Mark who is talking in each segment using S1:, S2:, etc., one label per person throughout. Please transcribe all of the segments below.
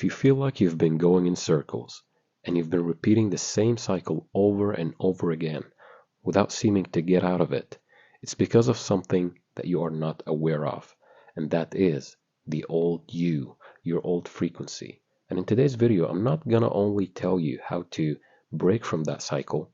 S1: if you feel like you've been going in circles and you've been repeating the same cycle over and over again without seeming to get out of it, it's because of something that you are not aware of, and that is the old you, your old frequency. And in today's video, I'm not gonna only tell you how to break from that cycle,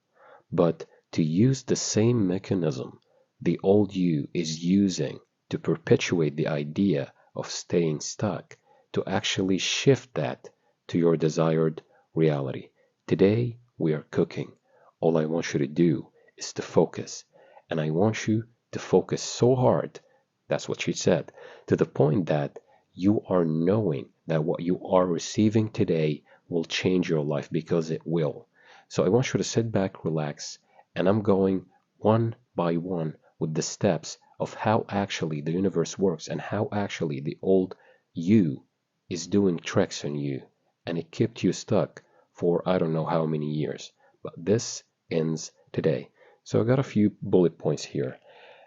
S1: but to use the same mechanism the old you is using to perpetuate the idea of staying stuck, to actually shift that to your desired reality. Today, we are cooking. All I want you to do is to focus. And I want you to focus so hard, that's what she said, to the point that you are knowing that what you are receiving today will change your life, because it will. So I want you to sit back, relax, and I'm going one by one with the steps of how actually the universe works and how actually the old you is doing tricks on you, and it kept you stuck for I don't know how many years. But this ends today. So I got a few bullet points here.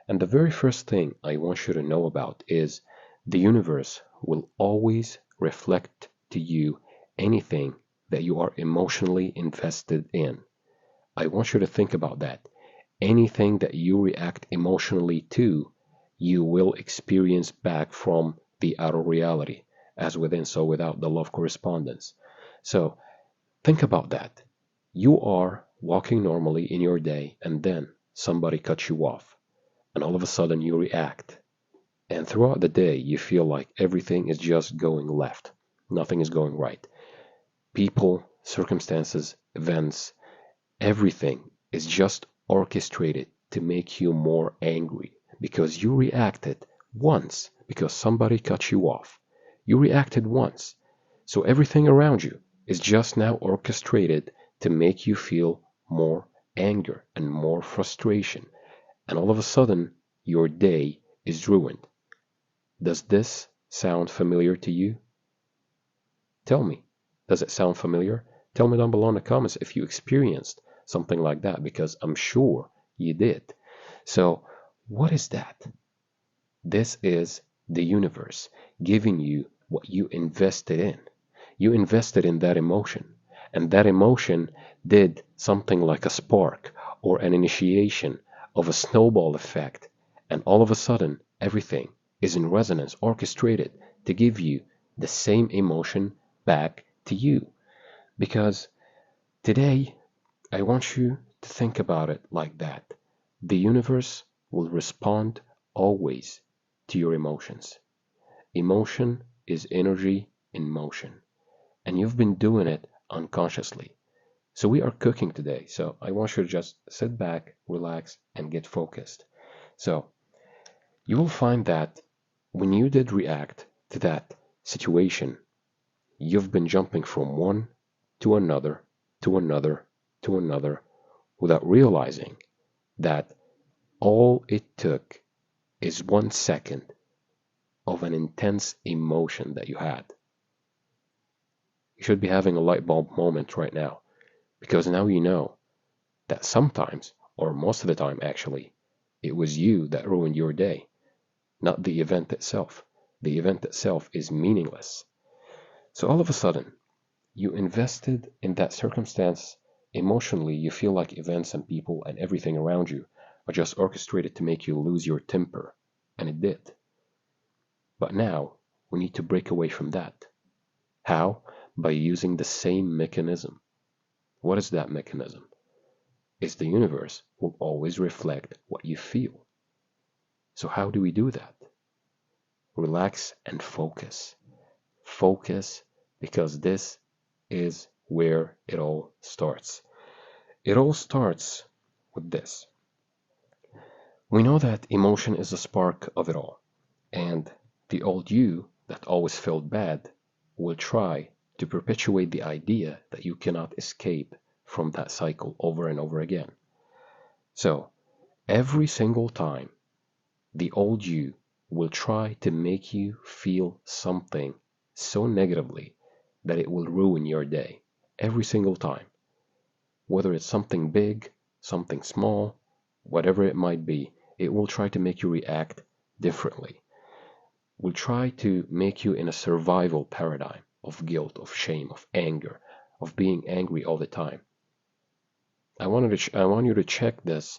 S1: And the very first thing I want you to know about is the universe will always reflect to you anything that you are emotionally invested in. I want you to think about that. Anything that you react emotionally to, you will experience back from the outer reality, as within, so without, the love correspondence. So think about that. You are walking normally in your day, and then somebody cuts you off, and all of a sudden you react. And throughout the day, you feel like everything is just going left. Nothing is going right. People, circumstances, events, everything is just orchestrated to make you more angry because you reacted once because somebody cut you off. You reacted once. So everything around you is just now orchestrated to make you feel more anger and more frustration. And all of a sudden, your day is ruined. Does this sound familiar to you? Tell me, does it sound familiar? Tell me down below in the comments if you experienced something like that, because I'm sure you did. So, what is that? This is the universe giving you what you invested in. You invested in that emotion, and that emotion did something like a spark or an initiation of a snowball effect, and all of a sudden, everything is in resonance, orchestrated to give you the same emotion back to you. Because today, I want you to think about it like that. The universe will respond always to your emotions. Emotion is energy in motion, and you've been doing it unconsciously. So we are cooking today. So I want you to just sit back, relax, and get focused. So you will find that when you did react to that situation, you've been jumping from one to another, to another, to another, without realizing that all it took is 1 second of an intense emotion that you had. You should be having a light bulb moment right now, because now you know that sometimes, or most of the time actually, it was you that ruined your day, not the event itself. The event itself is meaningless. So all of a sudden, you invested in that circumstance emotionally. You feel like events and people and everything around you are just orchestrated to make you lose your temper, and it did. But now, we need to break away from that. How? By using the same mechanism. What is that mechanism? It's the universe will always reflect what you feel. So how do we do that? Relax and focus. Focus, because this is where it all starts. It all starts with this. We know that emotion is the spark of it all, and the old you that always felt bad will try to perpetuate the idea that you cannot escape from that cycle over and over again. So, every single time, the old you will try to make you feel something so negatively that it will ruin your day. Every single time. Whether it's something big, something small, whatever it might be, it will try to make you react differently. Will try to make you in a survival paradigm. of guilt, of shame, of anger, of being angry all the time. I want you to check this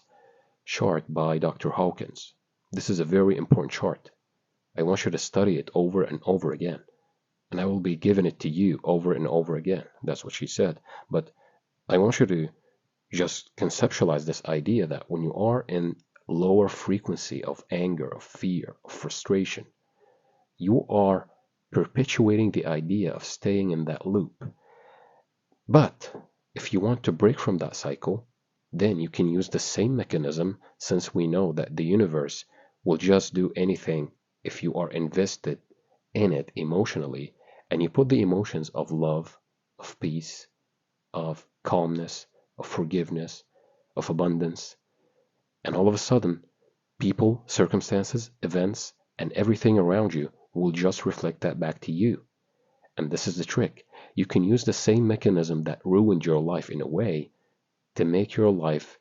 S1: chart by Dr. Hawkins. This is a very important chart. I want you to study it over and over again. And I will be giving it to you over and over again. That's what she said. But I want you to just conceptualize this idea that when you are in lower frequency of anger, of fear, of frustration, you are perpetuating the idea of staying in that loop. But if you want to break from that cycle, then you can use the same mechanism, since we know that the universe will just do anything if you are invested in it emotionally, and you put the emotions of love, of peace, of calmness, of forgiveness, of abundance, and all of a sudden, people, circumstances, events, and everything around you will just reflect that back to you. And this is the trick. You can use the same mechanism that ruined your life in a way to make your life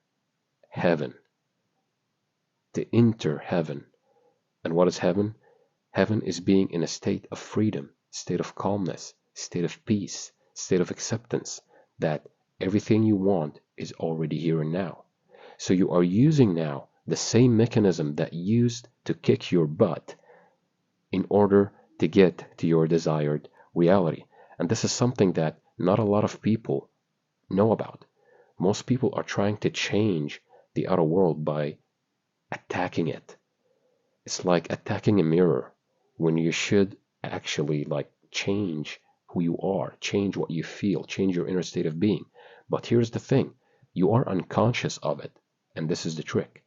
S1: heaven, to enter heaven. And what is heaven? Heaven is being in a state of freedom, state of calmness, state of peace, state of acceptance, that everything you want is already here and now. So you are using now the same mechanism that used to kick your butt in order to get to your desired reality. And this is something that not a lot of people know about. Most people are trying to change the outer world by attacking it. It's like attacking a mirror when you should actually change who you are, change what you feel, change your inner state of being. But here's the thing, you are unconscious of it, and this is the trick.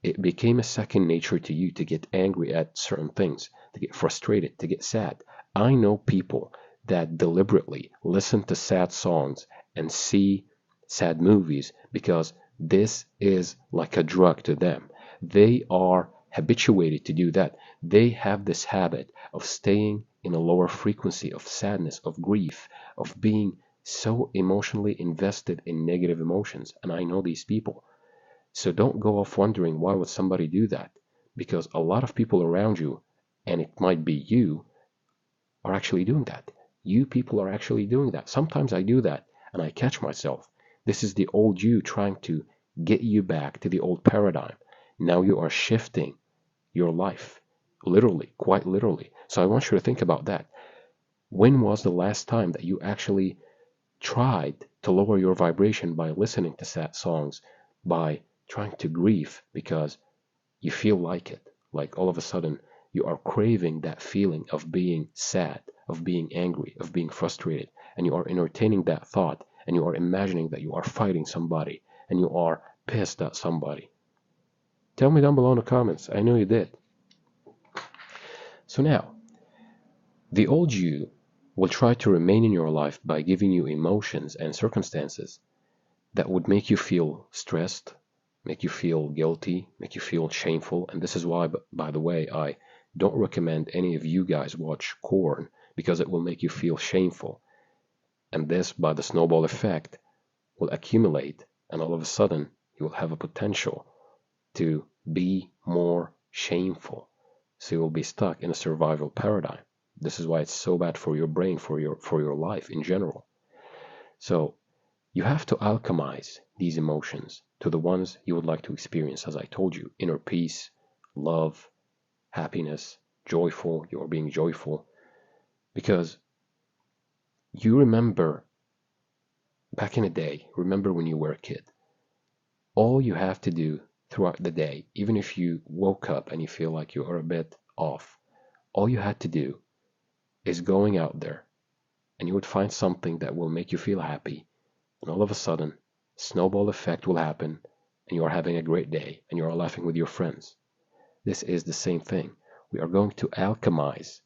S1: It became a second nature to you to get angry at certain things, to get frustrated, to get sad. I know people that deliberately listen to sad songs and see sad movies because this is like a drug to them. They are habituated to do that. They have this habit of staying in a lower frequency of sadness, of grief, of being so emotionally invested in negative emotions. And I know these people. So don't go off wondering why would somebody do that? Because a lot of people around you, and it might be you, are actually doing that. You people are actually doing that. Sometimes I do that and I catch myself. This is the old you trying to get you back to the old paradigm. Now you are shifting your life, literally, quite literally. So I want you to think about that. When was the last time that you actually tried to lower your vibration by listening to sad songs, by trying to grieve because you feel like it, like all of a sudden you are craving that feeling of being sad, of being angry, of being frustrated, and you are entertaining that thought, and you are imagining that you are fighting somebody, and you are pissed at somebody. Tell me down below in the comments. I know you did. So now, the old you will try to remain in your life by giving you emotions and circumstances that would make you feel stressed, make you feel guilty, make you feel shameful. And this is why, by the way, I don't recommend any of you guys watch porn, because it will make you feel shameful. And this, by the snowball effect, will accumulate, and all of a sudden you will have a potential to be more shameful. So you will be stuck in a survival paradigm. This is why it's so bad for your brain, for your life in general. So you have to alchemize these emotions to the ones you would like to experience, as I told you: inner peace, love, happiness, joyful. You are being joyful because you remember back in the day, remember when you were a kid, all you have to do throughout the day, even if you woke up and you feel like you are a bit off, all you had to do is going out there and you would find something that will make you feel happy, and all of a sudden snowball effect will happen and you are having a great day and you are laughing with your friends. This is the same thing. We are going to alchemize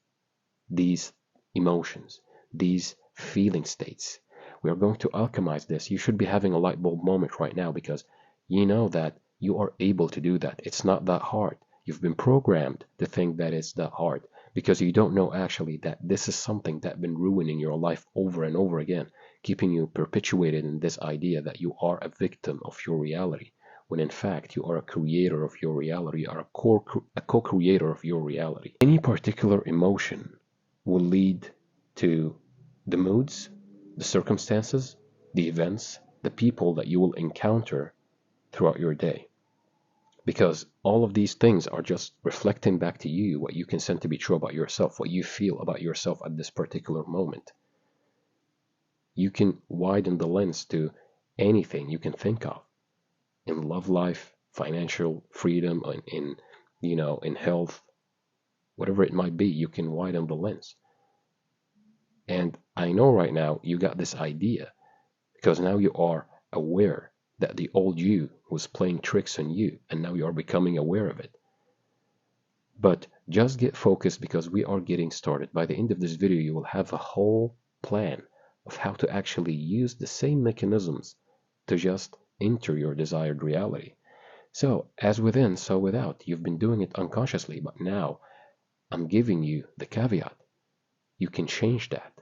S1: these emotions, these feeling states. We are going to alchemize this. You should be having a light bulb moment right now because you know that you are able to do that. It's not that hard. You've been programmed to think that it's that hard because you don't know actually that this is something that's been ruining your life over and over again, keeping you perpetuated in this idea that you are a victim of your reality, when in fact you are a creator of your reality, you are a co-creator of your reality. Any particular emotion will lead to the moods, the circumstances, the events, the people that you will encounter throughout your day. Because all of these things are just reflecting back to you what you consent to be true about yourself, what you feel about yourself at this particular moment. You can widen the lens to anything you can think of in love life, financial freedom, in health, whatever it might be, you can widen the lens. And I know right now you got this idea because now you are aware that the old you was playing tricks on you, and now you are becoming aware of it. But just get focused because we are getting started. By the end of this video, you will have a whole plan of how to actually use the same mechanisms to just enter your desired reality. So, as within, so without. You've been doing it unconsciously, but now I'm giving you the caveat. You can change that.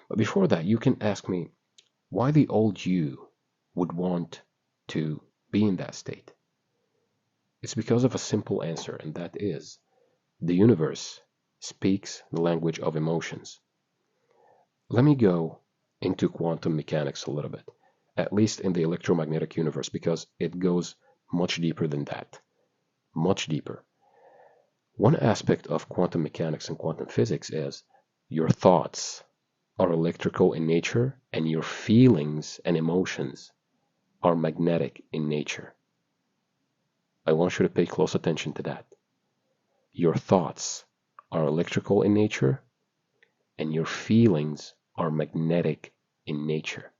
S1: But before that, you can ask me why the old you would want to be in that state. It's because of a simple answer, and that is the universe speaks the language of emotions. Let me go into quantum mechanics a little bit, at least in the electromagnetic universe, because it goes much deeper than that. Much deeper. One aspect of quantum mechanics and quantum physics is your thoughts are electrical in nature, and your feelings and emotions are magnetic in nature. I want you to pay close attention to that. Your thoughts are electrical in nature, and your feelings are magnetic in nature.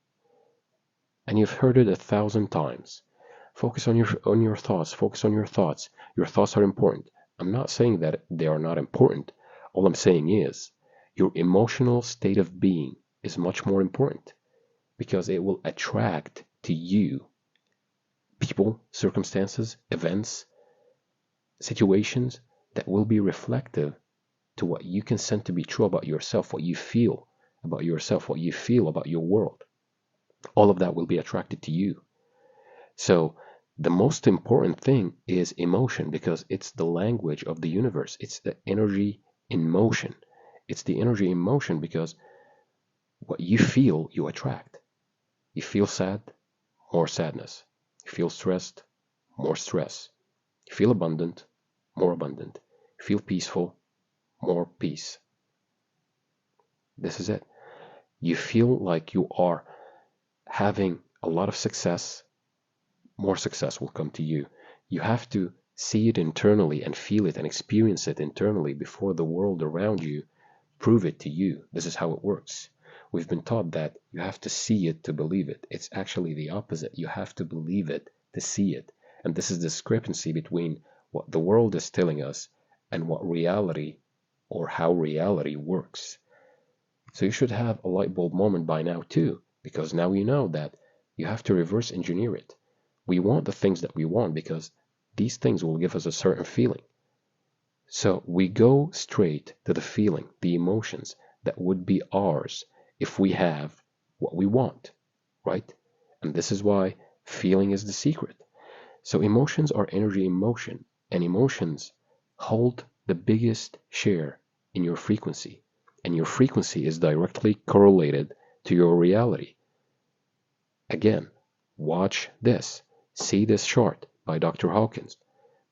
S1: And you've heard it 1,000 times. Focus on your thoughts. Focus on your thoughts. Your thoughts are important. I'm not saying that they are not important. All I'm saying is your emotional state of being is much more important because it will attract to you people, circumstances, events, situations that will be reflective to what you consent to be true about yourself, what you feel about yourself, what you feel about your world. All of that will be attracted to you. So the most important thing is emotion because it's the language of the universe. It's the energy in motion. It's the energy in motion because what you feel, you attract. You feel sad, more sadness. You feel stressed, more stress. You feel abundant, more abundant. You feel peaceful, more peace. This is it. You feel like you are having a lot of success, more success will come to you. You have to see it internally and feel it and experience it internally before the world around you prove it to you. This is how it works. We've been taught that you have to see it to believe it. It's actually the opposite. You have to believe it to see it. And this is the discrepancy between what the world is telling us and what reality or how reality works. So you should have a light bulb moment by now too, because now you know that you have to reverse engineer it. We want the things that we want because these things will give us a certain feeling. So we go straight to the feeling, the emotions that would be ours if we have what we want, right? And this is why feeling is the secret. So emotions are energy in motion, and emotions hold the biggest share in your frequency, and your frequency is directly correlated to your reality. Again, watch this. See this chart by Dr. Hawkins.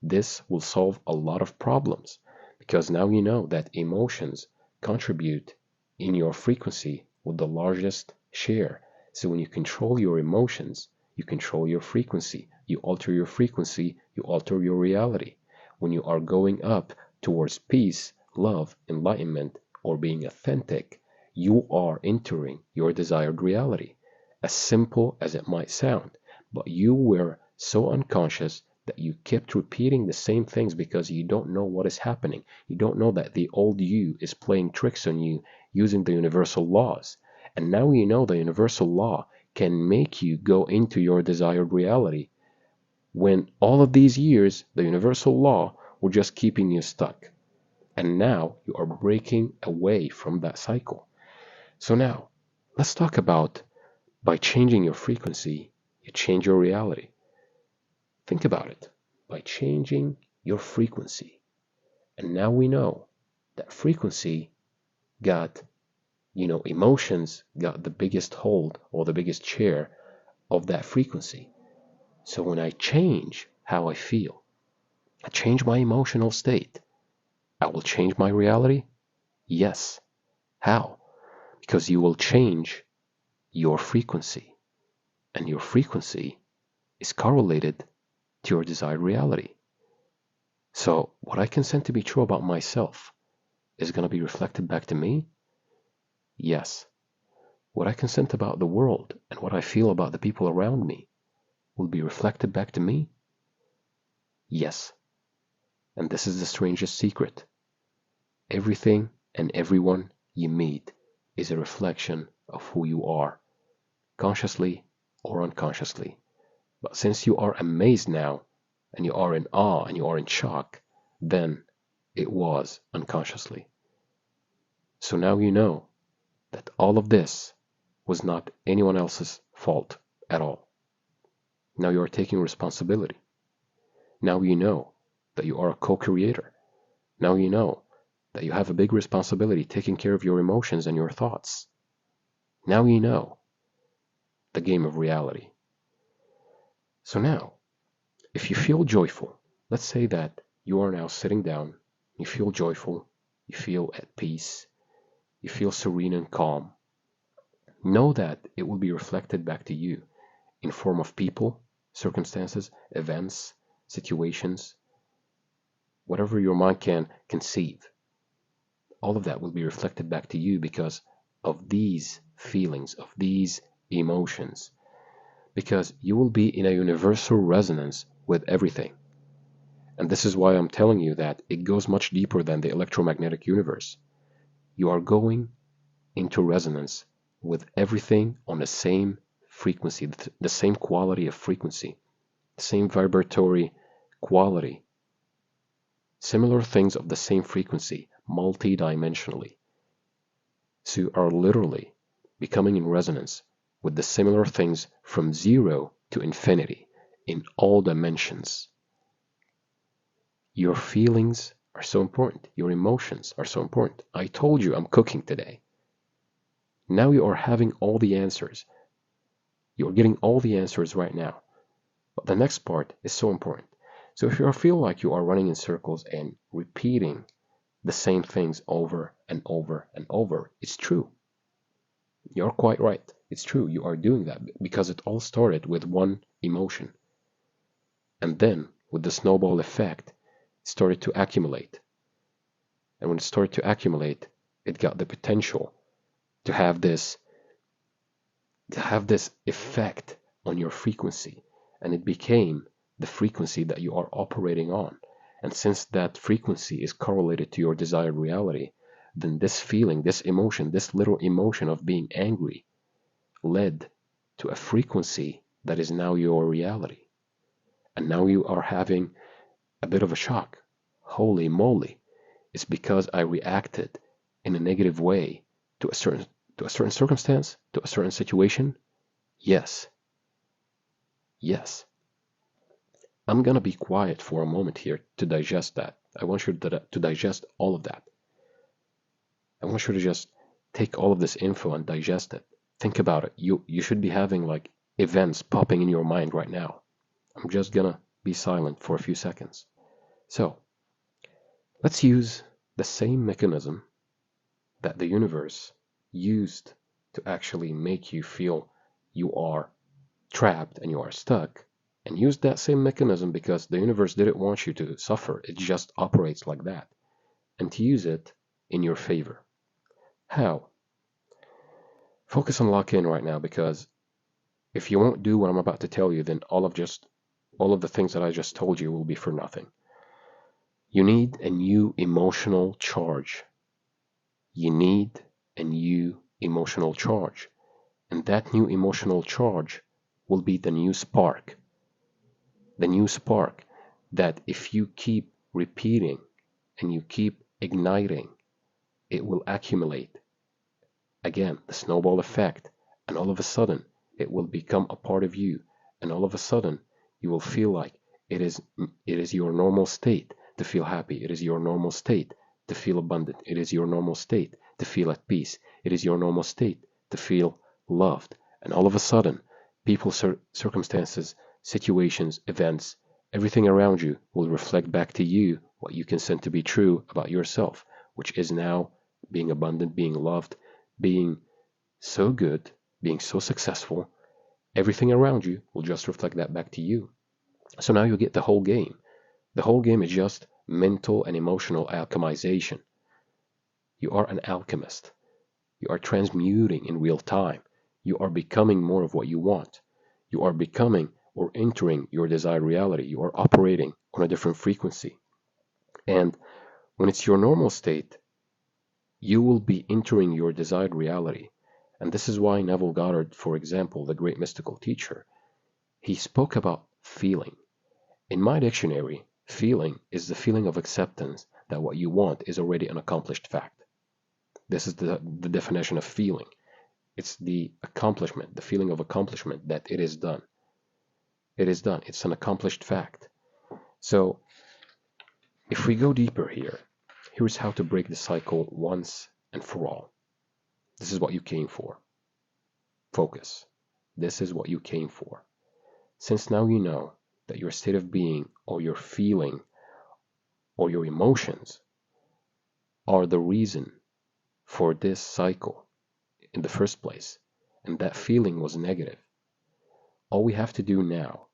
S1: This will solve a lot of problems because now you know that emotions contribute in your frequency with the largest share. So when you control your emotions, you control your frequency. You alter your frequency, you alter your reality. When you are going up towards peace, love, enlightenment, or being authentic, you are entering your desired reality. As simple as it might sound, but you were so unconscious that you kept repeating the same things because you don't know what is happening. You don't know that the old you is playing tricks on you using the universal laws. And now you know the universal law can make you go into your desired reality when all of these years the universal law were just keeping you stuck. And now you are breaking away from that cycle. So now, let's talk about by changing your frequency, you change your reality. Think about it. By changing your frequency. And now we know that frequency got, emotions got the biggest hold or the biggest share of that frequency. So when I change how I feel, I change my emotional state, I will change my reality? Yes. How? Because you will change your frequency, and your frequency is correlated to your desired reality. So what I consent to be true about myself is going to be reflected back to me? Yes. What I consent about the world and what I feel about the people around me will be reflected back to me? Yes. And this is the strangest secret. Everything and everyone you meet is a reflection of who you are, consciously or unconsciously. But since you are amazed now, and you are in awe and you are in shock, then it was unconsciously. So now you know that all of this was not anyone else's fault at all. Now you are taking responsibility. Now you know that you are a co-creator. Now you know that you have a big responsibility taking care of your emotions and your thoughts. Now you know the game of reality. So now, if you feel joyful, let's say that you are now sitting down, you feel joyful, you feel at peace, you feel serene and calm. Know that it will be reflected back to you in form of people, circumstances, events, situations, whatever your mind can conceive. All of that will be reflected back to you because of these feelings, of these emotions, because you will be in a universal resonance with everything. And this is why I'm telling you that it goes much deeper than the electromagnetic universe. You are going into resonance with everything on the same frequency, the same quality of frequency, the same vibratory quality, similar things of the same frequency, multi-dimensionally. So you are literally becoming in resonance with the similar things from zero to infinity in all dimensions. Your feelings are so important. Your emotions are so important. I told you I'm cooking today. Now you are having all the answers. You're getting all the answers right now. But the next part is so important. So if you feel like you are running in circles and repeating the same things over and over and over, it's true. You're quite right. It's true. You are doing that because it all started with one emotion. And then, with the snowball effect, it started to accumulate. And when it started to accumulate, it got the potential to have this effect on your frequency, and it became the frequency that you are operating on. And since that frequency is correlated to your desired reality, then this feeling, this emotion, this little emotion of being angry led to a frequency that is now your reality. And now you are having a bit of a shock. Holy moly, it's because I reacted in a negative way to a certain circumstance, to a certain situation? Yes. Yes. I'm gonna be quiet for a moment here to digest that. I want you to digest all of that. I want you to just take all of this info and digest it. Think about it. You should be having like events popping in your mind right now. I'm just gonna be silent for a few seconds. So, let's use the same mechanism that the universe used to actually make you feel you are trapped and you are stuck, and use that same mechanism because the universe didn't want you to suffer. It just operates like that. And to use it in your favor. How? Focus on lock in right now because if you won't do what I'm about to tell you, then all of the things that I just told you will be for nothing. You need a new emotional charge. You need a new emotional charge. And that new emotional charge will be the new spark. The new spark that if you keep repeating and you keep igniting, it will accumulate. Again, the snowball effect. And all of a sudden, it will become a part of you. And all of a sudden, you will feel like it is your normal state to feel happy. It is your normal state to feel abundant. It is your normal state to feel at peace. It is your normal state to feel loved. And all of a sudden, people, circumstances, situations, events, everything around you will reflect back to you what you consent to be true about yourself, which is now being abundant, being loved, being so good, being so successful. Everything around you will just reflect that back to you. So now you get the whole game. The whole game is just mental and emotional alchemization. You are an alchemist. You are transmuting in real time. You are becoming more of what you want. You are becoming or entering your desired reality. You are operating on a different frequency. And when it's your normal state, you will be entering your desired reality. And this is why Neville Goddard, for example, the great mystical teacher, he spoke about feeling. In my dictionary, feeling is the feeling of acceptance that what you want is already an accomplished fact. This is the definition of feeling. It's the accomplishment, the feeling of accomplishment that it is done. It is done. It's an accomplished fact. So if we go deeper here, here's how to break the cycle once and for all. This is what you came for. Focus. This is what you came for. Since now you know that your state of being or your feeling or your emotions are the reason for this cycle in the first place, and that feeling was negative, all we have to do now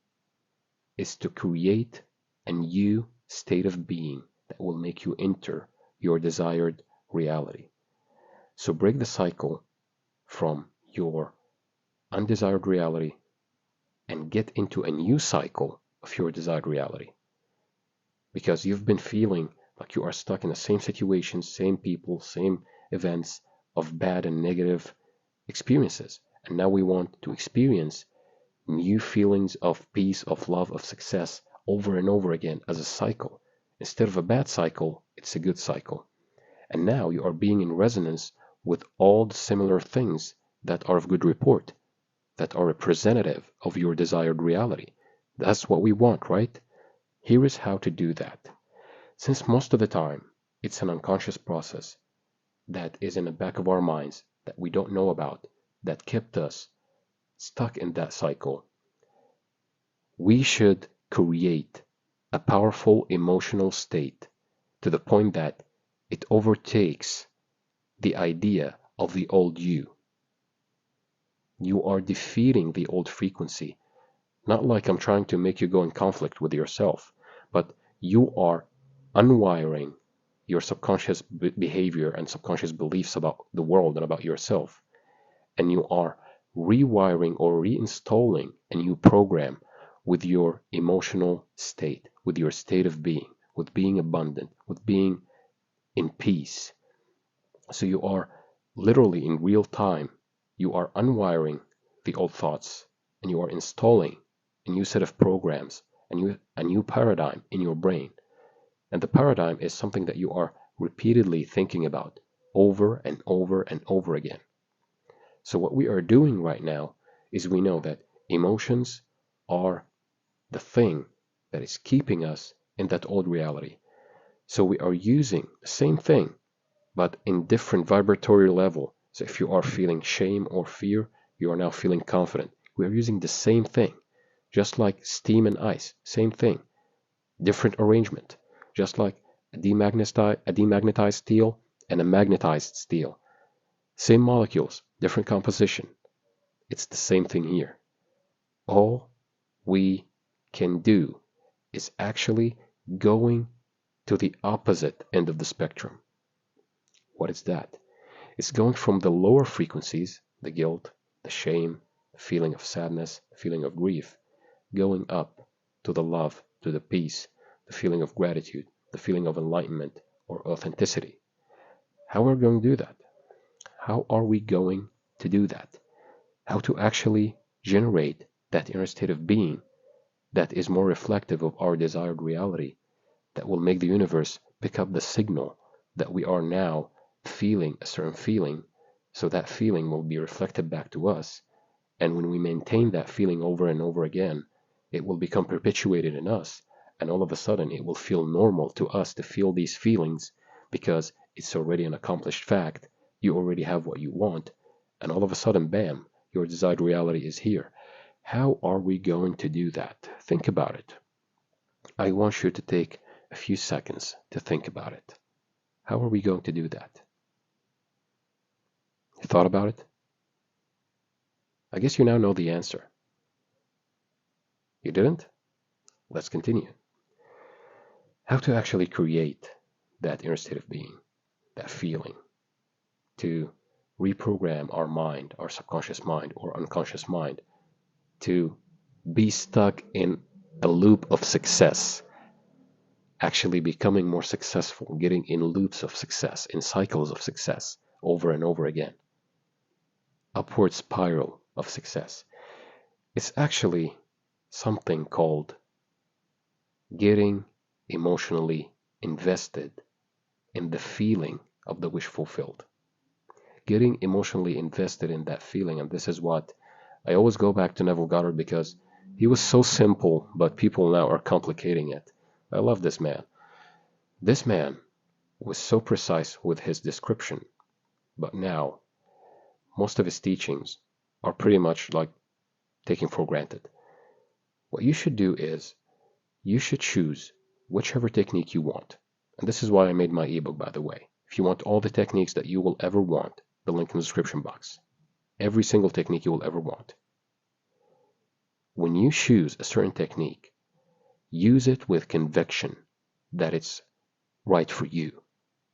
S1: is to create a new state of being that will make you enter your desired reality. So break the cycle from your undesired reality and get into a new cycle of your desired reality. Because you've been feeling like you are stuck in the same situations, same people, same events of bad and negative experiences. And now we want to experience new feelings of peace, of love, of success over and over again as a cycle. Instead of a bad cycle, it's a good cycle. And now you are being in resonance with all the similar things that are of good report, that are representative of your desired reality. That's what we want, right? Here is how to do that. Since most of the time, it's an unconscious process that is in the back of our minds that we don't know about, that kept us stuck in that cycle, we should create a powerful emotional state to the point that it overtakes the idea of the old you. You are defeating the old frequency. Not like I'm trying to make you go in conflict with yourself, but you are unwiring your subconscious behavior and subconscious beliefs about the world and about yourself. And you are rewiring or reinstalling a new program with your emotional state, with your state of being, with being abundant, with being in peace. So you are literally in real time, you are unwiring the old thoughts and you are installing a new set of programs, a new paradigm in your brain. And the paradigm is something that you are repeatedly thinking about over and over and over again. So what we are doing right now is we know that emotions are the thing that is keeping us in that old reality. So we are using the same thing, but in different vibratory level. So if you are feeling shame or fear, you are now feeling confident. We are using the same thing, just like steam and ice, same thing, different arrangement, just like a demagnetized steel and a magnetized steel. Same molecules, different composition. It's the same thing here. All we can do is actually going to the opposite end of the spectrum. What is that? It's going from the lower frequencies, the guilt, the shame, the feeling of sadness, the feeling of grief, going up to the love, to the peace, the feeling of gratitude, the feeling of enlightenment or authenticity. How are we going to do that? How are we going to do that? How to actually generate that inner state of being that is more reflective of our desired reality, that will make the universe pick up the signal that we are now feeling a certain feeling, so that feeling will be reflected back to us. And when we maintain that feeling over and over again, it will become perpetuated in us, and all of a sudden it will feel normal to us to feel these feelings because it's already an accomplished fact. you already have what you want, and all of a sudden, bam, your desired reality is here. How are we going to do that? Think about it. I want you to take a few seconds to think about it. How are we going to do that? You thought about it? I guess you now know the answer. You didn't? Let's continue. How to actually create that inner state of being, that feeling, to reprogram our mind, our subconscious mind or unconscious mind, to be stuck in a loop of success, actually becoming more successful, getting in loops of success, in cycles of success over and over again. Upward spiral of success. It's actually something called getting emotionally invested in the feeling of the wish fulfilled. Getting emotionally invested in that feeling, and this is what I always go back to Neville Goddard because he was so simple, but people now are complicating it. I love this man. This man was so precise with his description, but now most of his teachings are pretty much like taken for granted. What you should do is you should choose whichever technique you want. And this is why I made my ebook, by the way. If you want all the techniques that you will ever want, the link in the description box. Every single technique you will ever want. When you choose a certain technique, use it with conviction that it's right for you,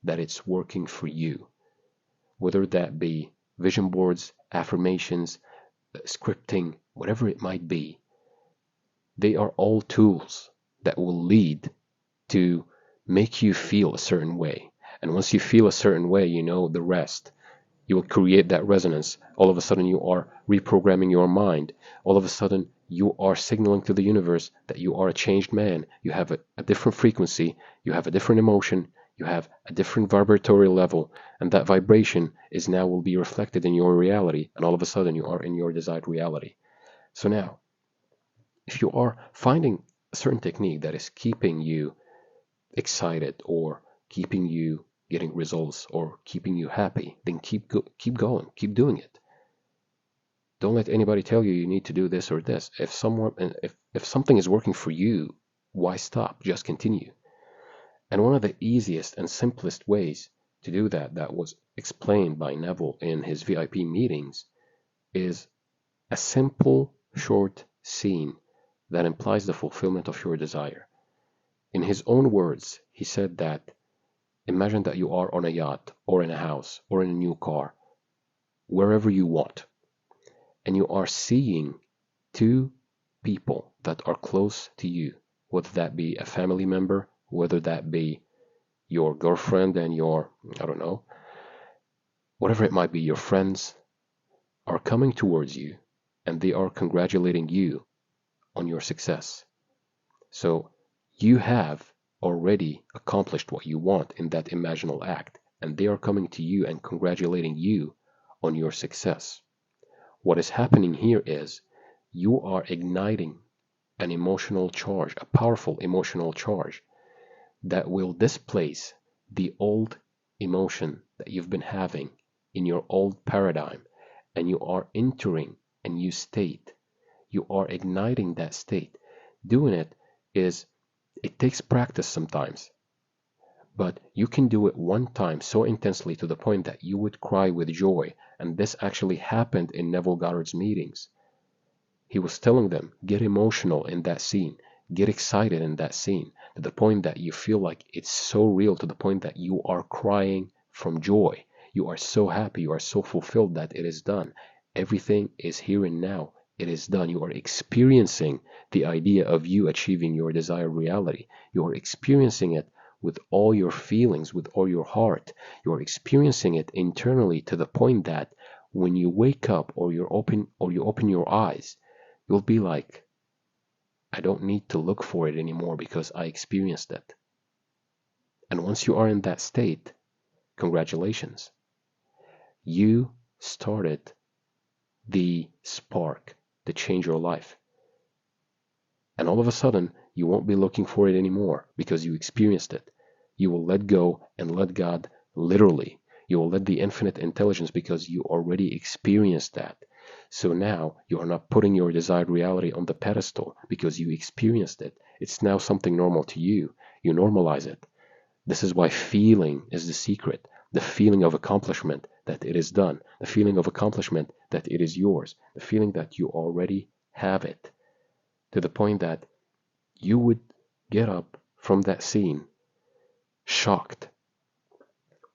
S1: that it's working for you. Whether that be vision boards, affirmations, scripting, whatever it might be, they are all tools that will lead to make you feel a certain way. And once you feel a certain way, you know the rest. You will create that resonance. All of a sudden you are reprogramming your mind. All of a sudden you are signaling to the universe that you are a changed man. You have a different frequency. You have a different emotion. You have a different vibratory level. And that vibration is now will be reflected in your reality. And all of a sudden you are in your desired reality. So now, if you are finding a certain technique that is keeping you excited or keeping you getting results or keeping you happy, then keep going, keep doing it. Don't let anybody tell you you need to do this or this. If something is working for you, why stop? Just continue. And one of the easiest and simplest ways to do that was explained by Neville in his VIP meetings, is a simple, short scene that implies the fulfillment of your desire. In his own words, he said that imagine that you are on a yacht or in a house or in a new car, wherever you want, and you are seeing two people that are close to you, whether that be a family member, whether that be your girlfriend and your, I don't know, whatever it might be, your friends are coming towards you and they are congratulating you on your success. So you have already accomplished what you want in that imaginal act, and they are coming to you and congratulating you on your success. What is happening here is you are igniting an emotional charge, a powerful emotional charge that will displace the old emotion that you've been having in your old paradigm, and you are entering a new state. You are igniting that state. Doing it takes practice sometimes, but you can do it one time so intensely to the point that you would cry with joy. And this actually happened in Neville Goddard's meetings. He was telling them, get emotional in that scene, get excited in that scene, to the point that you feel like it's so real, to the point that you are crying from joy. You are so happy, you are so fulfilled that it is done. Everything is here and now. It is done. You are experiencing the idea of you achieving your desired reality. You are experiencing it with all your feelings, with all your heart. You are experiencing it internally to the point that when you wake up or you open your eyes, you'll be like, I don't need to look for it anymore because I experienced it. And once you are in that state, congratulations. You started the spark to change your life. And all of a sudden, you won't be looking for it anymore because you experienced it. You will let go and let God literally. You will let the infinite intelligence because you already experienced that. So now you are not putting your desired reality on the pedestal because you experienced it. It's now something normal to you. You normalize it. This is why feeling is the secret. The feeling of accomplishment that it is done. The feeling of accomplishment that it is yours. The feeling that you already have it. To the point that you would get up from that scene shocked.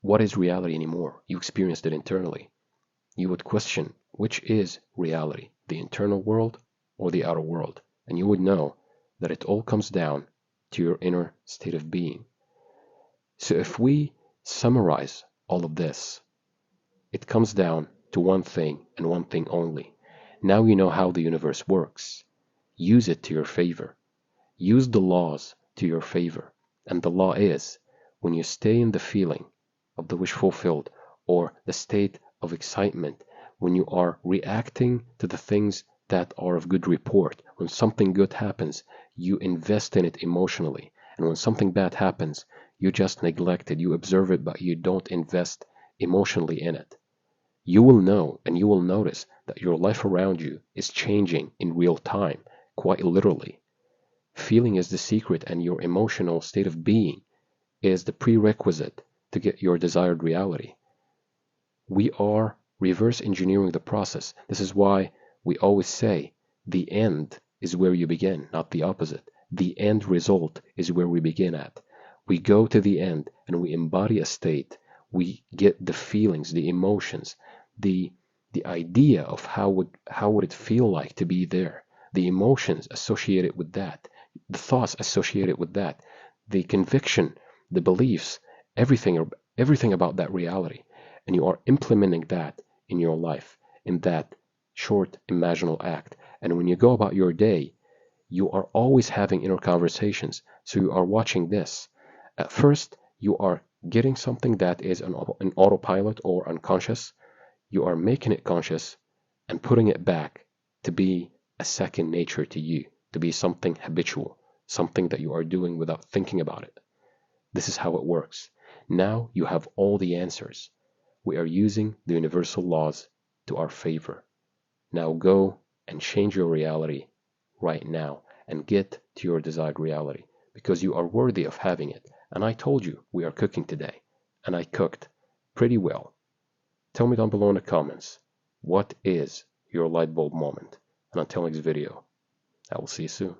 S1: What is reality anymore? You experienced it internally. You would question which is reality, the internal world or the outer world. And you would know that it all comes down to your inner state of being. So if we summarize all of this, it comes down to one thing and one thing only. Now you know how the universe works. Use it to your favor. Use the laws to your favor. And the law is, when you stay in the feeling of the wish fulfilled or the state of excitement, when you are reacting to the things that are of good report, when something good happens, you invest in it emotionally. And when something bad happens, you just neglect it, you observe it, but you don't invest emotionally in it. You will know and you will notice that your life around you is changing in real time, quite literally. Feeling is the secret, and your emotional state of being is the prerequisite to get your desired reality. We are reverse engineering the process. This is why we always say the end is where you begin, not the opposite. The end result is where we begin at. We go to the end and we embody a state. We get the feelings, the emotions, the idea of how would it feel like to be there, the emotions associated with that, the thoughts associated with that, the conviction, the beliefs, everything about that reality. And you are implementing that in your life, in that short imaginal act. And when you go about your day, you are always having inner conversations. So you are watching this. At first, you are getting something that is an autopilot or unconscious. You are making it conscious and putting it back to be a second nature to you, to be something habitual, something that you are doing without thinking about it. This is how it works. Now you have all the answers. We are using the universal laws to our favor. Now go and change your reality right now and get to your desired reality because you are worthy of having it. And I told you we are cooking today, and I cooked pretty well. Tell me down below in the comments, what is your light bulb moment? And until next video, I will see you soon.